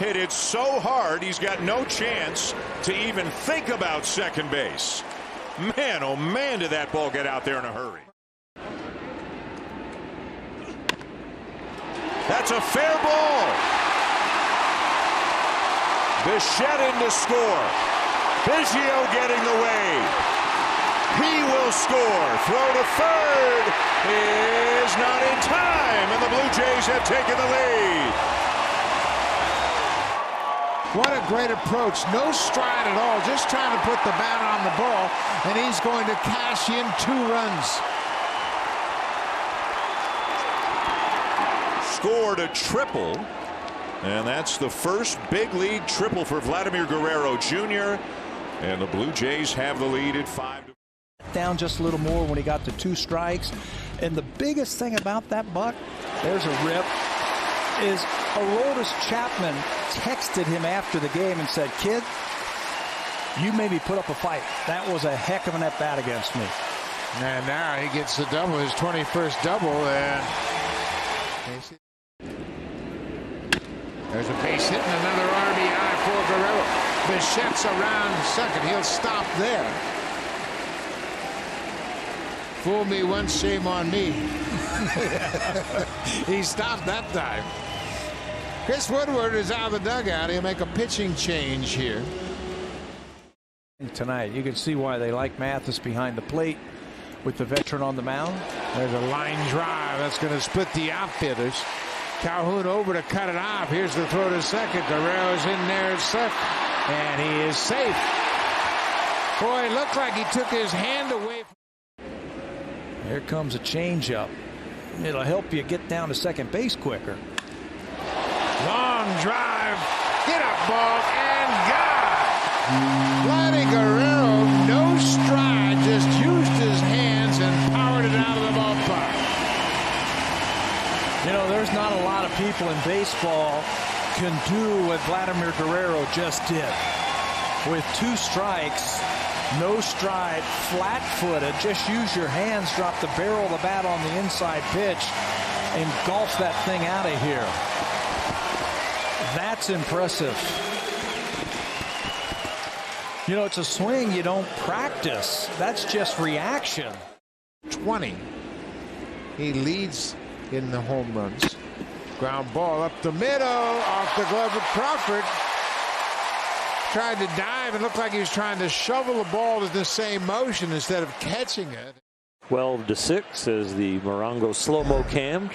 Speaker 1: Hit it so hard he's got no chance to even think about second base. Man, oh man, did that ball get out there in a hurry. That's a fair ball. Bichette in to score. Biggio getting the wave. He will score. Throw to third is not in time, and the Blue Jays have taken the lead.
Speaker 3: What a great approach. No stride at all. Just trying to put the bat on the ball, and he's going to cash in 2 runs.
Speaker 1: Scored a triple, and that's the first big league triple for Vladimir Guerrero Jr. And the Blue Jays have the lead at 5.
Speaker 4: Down just a little more when he got to 2 strikes. And the biggest thing about that, Buck, there's a rip, is Aroldis Chapman texted him after the game and said, "Kid, you made me put up a fight. That was a heck of an at-bat against me."
Speaker 3: And now he gets the double, his 21st double, and there's a base hit and another RBI for Guerrero. Bichette's around second. He'll stop there. Fool me once, shame on me. He stopped that time. Chris Woodward is out of the dugout. He'll make a pitching change here.
Speaker 4: Tonight, you can see why they like Mathis behind the plate with the veteran on the mound.
Speaker 3: There's a line drive that's going to split the outfielders. Calhoun over to cut it off. Here's the throw to second. Guerrero's in there at second. And he is safe. Boy, it looked like he took his hand away.
Speaker 4: Here comes a changeup. It'll help you get down to second base quicker.
Speaker 3: Long drive, get up ball, and gone. Vladimir Guerrero, no stride, just used his hands and powered it out of the ballpark.
Speaker 4: You know, there's not a lot of people in baseball can do what Vladimir Guerrero just did. With 2 strikes, no stride, flat-footed, just use your hands, drop the barrel of the bat on the inside pitch, and golf that thing out of here. That's impressive. You know, it's a swing you don't practice. That's just reaction.
Speaker 3: 20. He leads in the home runs. Ground ball up the middle, off the glove of Crawford. Tried to dive and looked like he was trying to shovel the ball to the same motion instead of catching it.
Speaker 6: 12-6 as the Morongo slow-mo cam.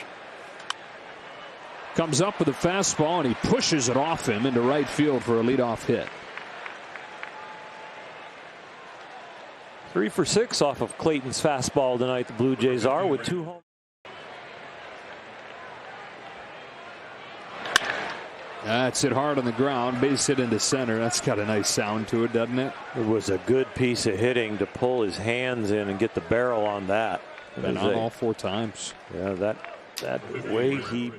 Speaker 7: Comes up with a fastball and he pushes it off him into right field for a leadoff hit.
Speaker 6: 3 for 6 off of Clayton's fastball tonight. The Blue Jays are with 2 home.
Speaker 7: That's it hard on the ground. Base hit into center. That's got a nice sound to it, doesn't it?
Speaker 6: It was a good piece of hitting to pull his hands in and get the barrel on that.
Speaker 7: Been on all 4 times.
Speaker 6: Yeah, that way he.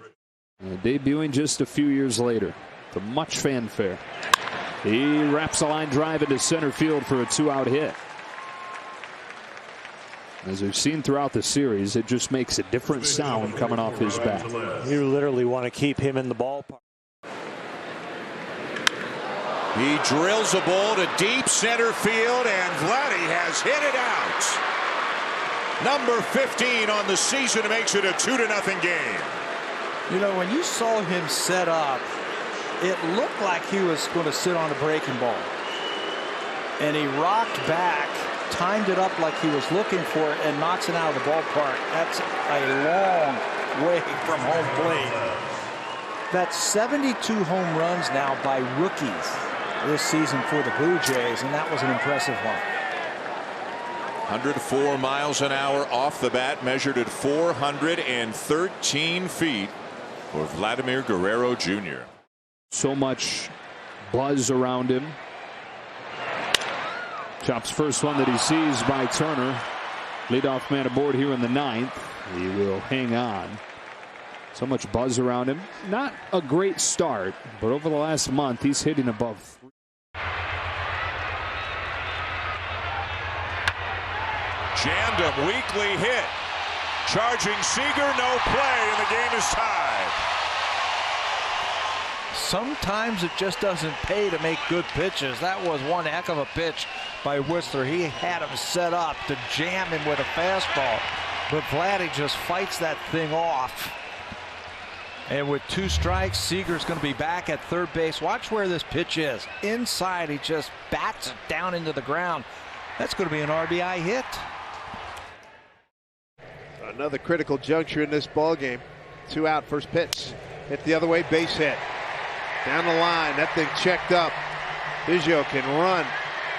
Speaker 7: Debuting just a few years later to much fanfare. He wraps a line drive into center field for a 2-out hit. As we've seen throughout the series, it just makes a different sound coming off his bat.
Speaker 6: You literally want to keep him in the ballpark.
Speaker 1: He drills a ball to deep center field, and Vladdy has hit it out. Number 15 on the season makes it a 2-0 game.
Speaker 4: You know, when you saw him set up, it looked like he was going to sit on a breaking ball. And he rocked back, timed it up like he was looking for it, and knocks it out of the ballpark. That's a long way from home plate. That's 72 home runs now by rookies this season for the Blue Jays, and that was an impressive one.
Speaker 1: 104 miles an hour off the bat, measured at 413 feet for Vladimir Guerrero Jr.
Speaker 7: So much buzz around him. Chops first one that he sees by Turner. Leadoff man aboard here in the 9th. He will hang on. So much buzz around him. Not a great start, but over the last month, he's hitting above 3.
Speaker 1: Jammed him, weakly hit. Charging Seager, no play, and the game is tied.
Speaker 4: Sometimes it just doesn't pay to make good pitches. That was one heck of a pitch by Whistler. He had him set up to jam him with a fastball, but Vladdy just fights that thing off. And with 2 strikes, Seager's going to be back at third base. Watch where this pitch is. Inside, he just bats it down into the ground. That's going to be an RBI hit.
Speaker 9: Another critical juncture in this ball game. 2 out, first pitch. Hit the other way, base hit. Down the line, that thing checked up. Biggio can run.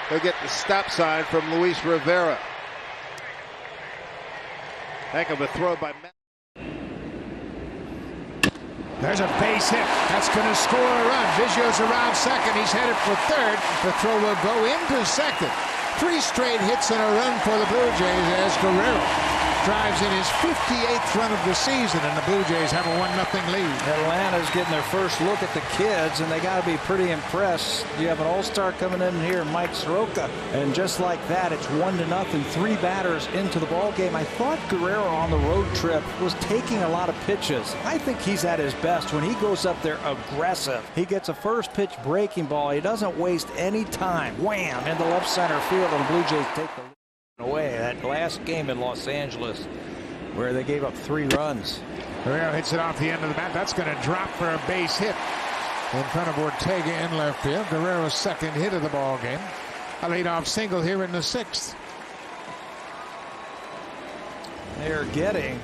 Speaker 9: He'll get the stop sign from Luis Rivera. Heck of a throw by Matt.
Speaker 3: There's a base hit. That's going to score a run. Biggio's around second. He's headed for third. The throw will go into second. 3 straight hits and a run for the Blue Jays as Guerrero drives in his 58th run of the season, and the Blue Jays have a 1-0 lead.
Speaker 4: Atlanta's getting their first look at the kids, and they got to be pretty impressed. You have an all-star coming in here, Mike Soroka, and just like that, it's 1-0, 3 batters into the ball game. I thought Guerrero on the road trip was taking a lot of pitches. I think he's at his best when he goes up there aggressive. He gets a first pitch breaking ball. He doesn't waste any time. Wham! Into left center field, and the Blue Jays take the lead away. That last game in Los Angeles where they gave up 3 runs.
Speaker 3: Guerrero hits it off the end of the bat. That's going to drop for a base hit in front of Ortega in left field. Guerrero's second hit of the ball game. A leadoff single here in the 6th.
Speaker 4: They're getting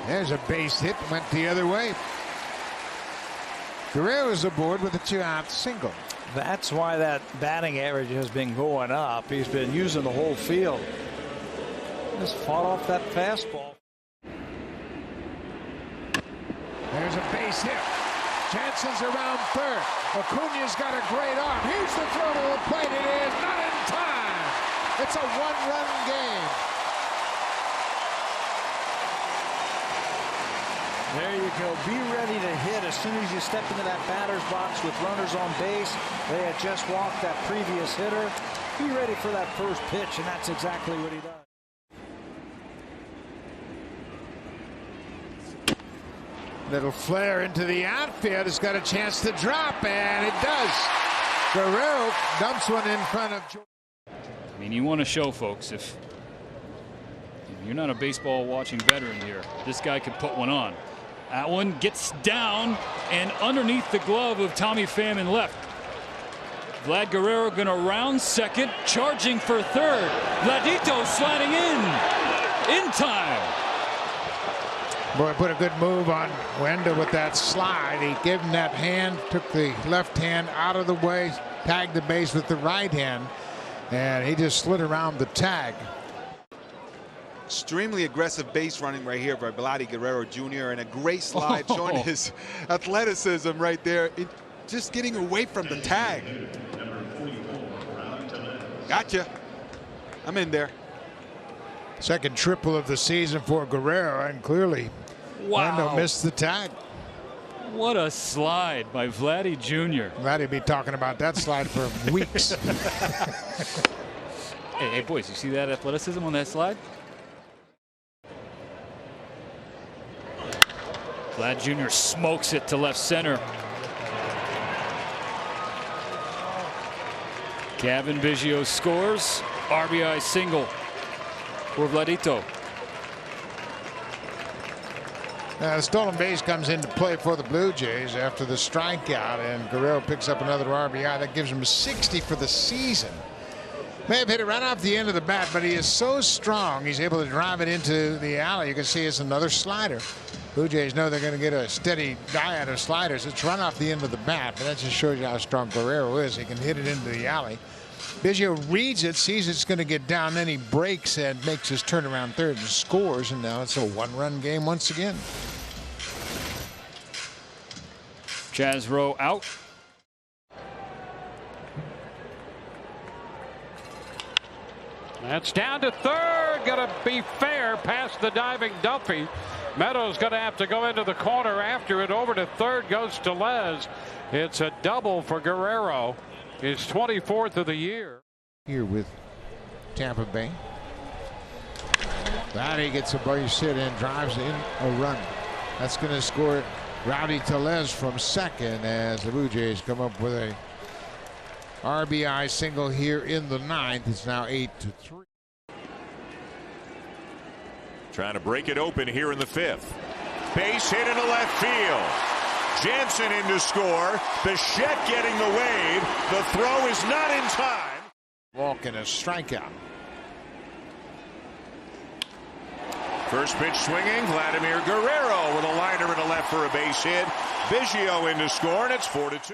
Speaker 3: There's a base hit, went the other way. Guerrero is aboard with a 2-out single.
Speaker 4: That's why that batting average has been going up. He's been using the whole field. Just fought off that fastball.
Speaker 3: There's a base hit. Jansen's around third. Acuna's got a great arm. Here's the throw to the plate. It is not in time. It's a one-run game.
Speaker 4: There you go. Be ready to hit as soon as you step into that batter's box with runners on base. They had just walked that previous hitter. Be ready for that first pitch, and that's exactly what he does.
Speaker 3: Little flare into the outfield. It's got a chance to drop, and it does. Guerrero dumps one in front of George.
Speaker 7: I mean, you want to show folks if you're not a baseball watching veteran here, this guy could put one on. That one gets down and underneath the glove of Tommy Pham in left. Vlad Guerrero going to round second, charging for third. Vladito sliding in time.
Speaker 3: Boy, put a good move on Wenda with that slide. He gave him that hand, took the left hand out of the way, tagged the base with the right hand, and he just slid around the tag.
Speaker 11: Extremely aggressive base running right here by Vladimir Guerrero Jr. and a great slide showing his athleticism right there. Just getting away from the tag. Gotcha. I'm in there.
Speaker 3: Second triple of the season for Guerrero, and clearly Wendell missed the tag.
Speaker 7: What a slide by Vladdy Jr.
Speaker 3: Vladdy be talking about that slide for weeks.
Speaker 7: Hey, boys, you see that athleticism on that slide? Vlad Jr. smokes it to left center. Gavin Biggio scores. RBI single for Vladito.
Speaker 3: The stolen base comes into play for the Blue Jays after the strikeout, and Guerrero picks up another RBI. That gives him 60 for the season. May have hit it right off the end of the bat, but he is so strong, he's able to drive it into the alley. You can see it's another slider. Blue Jays know they're going to get a steady guy out of sliders. It's run off the end of the bat, but that just shows you how strong Guerrero is. He can hit it into the alley. Biggio reads it, sees it's going to get down, then he breaks and makes his turnaround third and scores, and now it's a one-run game once again.
Speaker 7: Chaz Rowe out.
Speaker 13: That's down to third. Going to be fair past the diving Duffy. Meadows going to have to go into the corner after it. Over to third goes Tellez. It's a double for Guerrero. His 24th of the year.
Speaker 3: Here with Tampa Bay. Vladdy gets a base hit and drives in a run. That's going to score Rowdy Tellez from second as the Blue Jays come up with a RBI single here in the ninth. It's now 8-3.
Speaker 1: Trying to break it open here in the fifth. Base hit into left field. Jansen in to score. Bichette getting the wave. The throw is not in time.
Speaker 3: Walk and a strikeout.
Speaker 1: First pitch swinging. Vladimir Guerrero with a liner into left for a base hit. Biggio in to score, and it's 4-2.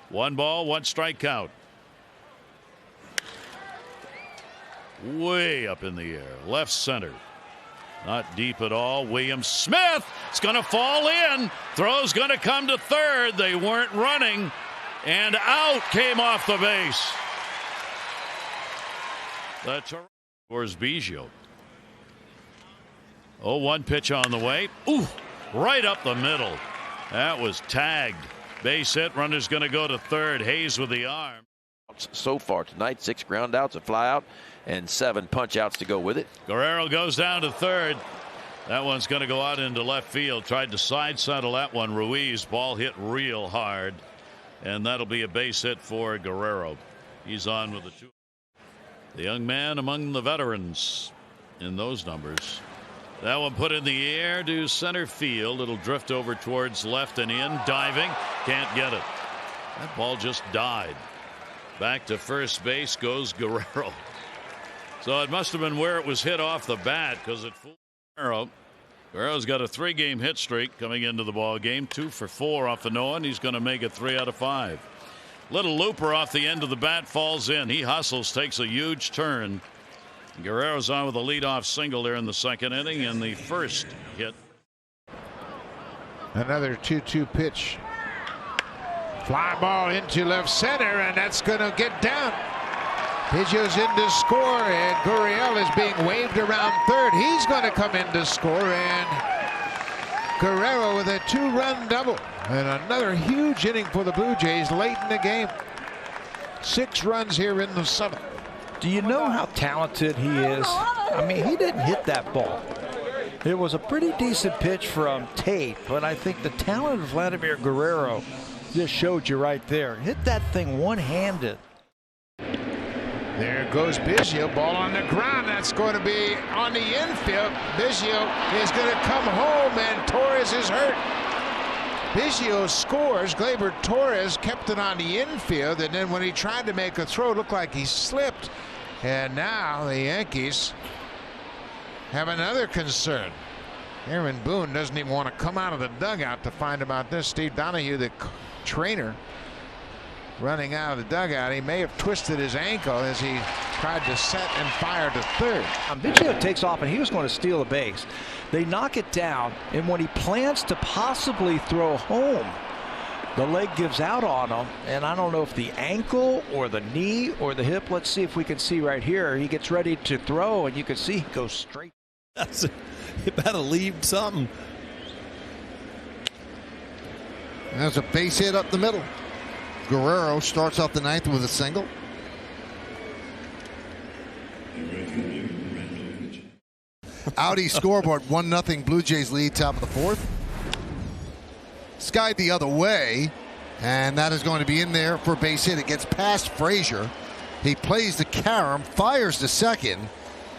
Speaker 15: One ball, one strike count. Way up in the air, left center. Not deep at all. William Smith is going to fall in. Throw's going to come to third. They weren't running, and out came off the base. That's scores Biggio. 0-1 pitch on the way. Ooh, right up the middle. That was tagged. Base hit. Runner's going to go to third. Hayes with the arm.
Speaker 14: So far tonight, 6 ground outs, a fly out, and 7 punch outs to go with it.
Speaker 15: Guerrero goes down to third. That one's going to go out into left field. Tried to side settle that one. Ruiz. Ball hit real hard, and that'll be a base hit for Guerrero. He's on with the 2. The young man among the veterans in those numbers. That one put in the air to center field. It'll drift over towards left and in. Diving. Can't get it. That ball just died. Back to first base goes Guerrero. So it must have been where it was hit off the bat, because it fooled Guerrero. Guerrero's got a 3-game hit streak coming into the ball game. 2 for 4 off the no-one. He's going to make it 3 out of 5. Little looper off the end of the bat, falls in. He hustles, takes a huge turn. Guerrero's on with a leadoff single there in the second inning, and the first hit.
Speaker 3: Another 2-2 pitch. Fly ball into left center, and that's going to get down. Biggio's in to score, and Gurriel is being waved around third. He's going to come in to score, and Guerrero with a 2-run double. And another huge inning for the Blue Jays late in the game. 6 runs here in the 7th.
Speaker 4: Do you know how talented he is? I mean, he didn't hit that ball. It was a pretty decent pitch from Tate, but I think the talent of Vladimir Guerrero just showed you right there. Hit that thing one-handed.
Speaker 3: There goes Biggio, ball on the ground. That's going to be on the infield. Biggio is going to come home, and Torres is hurt. Biggio scores. Gleyber Torres kept it on the infield, and then when he tried to make a throw, it looked like he slipped. And now the Yankees have another concern. Aaron Boone doesn't even want to come out of the dugout to find about this. Steve Donahue, the trainer, running out of the dugout. He may have twisted his ankle as he tried to set and fire to third.
Speaker 4: Biggio takes off, and he was going to steal a base. They knock it down, and when he plans to possibly throw home, the leg gives out on him, and I don't know if the ankle or the knee or the hip. Let's see if we can see right here. He gets ready to throw, and you can see he goes straight.
Speaker 16: You better leave something.
Speaker 17: There's a base hit up the middle. Guerrero starts off the 9th with a single. Audi scoreboard, 1-0 Blue Jays lead, top of the 4th. Skied the other way, and that is going to be in there for a base hit. It gets past Frazier. He plays to Karam, fires to second,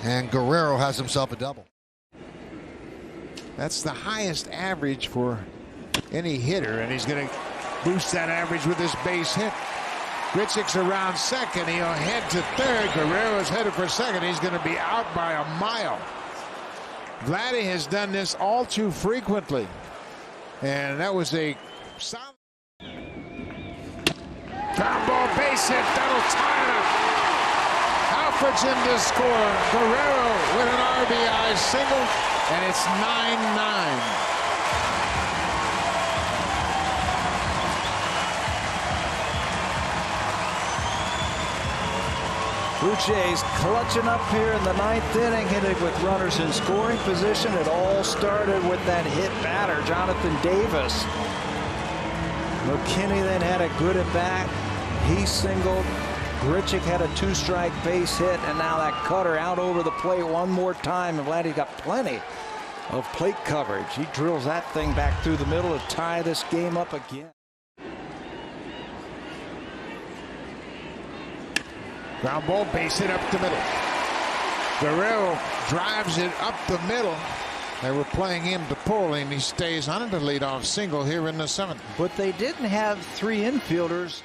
Speaker 17: and Guerrero has himself a double.
Speaker 3: That's the highest average for any hitter, and he's going to boost that average with this base hit. Grichuk's around second. He'll head to third. Guerrero's headed for second. He's going to be out by a mile. Vladdy has done this all too frequently, and that was a solid ground ball base hit. That'll tie it up. Alfred's in to score. Guerrero with an RBI single, and it's 9-9.
Speaker 4: Blue Jays clutching up here in the 9th inning, hitting with runners in scoring position. It all started with that hit batter, Jonathan Davis. McKinney then had a good at bat. He singled. Grichuk had a 2-strike base hit, and now that cutter out over the plate one more time, and Vladdy got plenty of plate coverage. He drills that thing back through the middle to tie this game up again.
Speaker 3: Ground ball, base hit up the middle. Guerrero drives it up the middle. They were playing him to pull, and he stays on it, to lead off single here in the 7th.
Speaker 4: But they didn't have 3 infielders.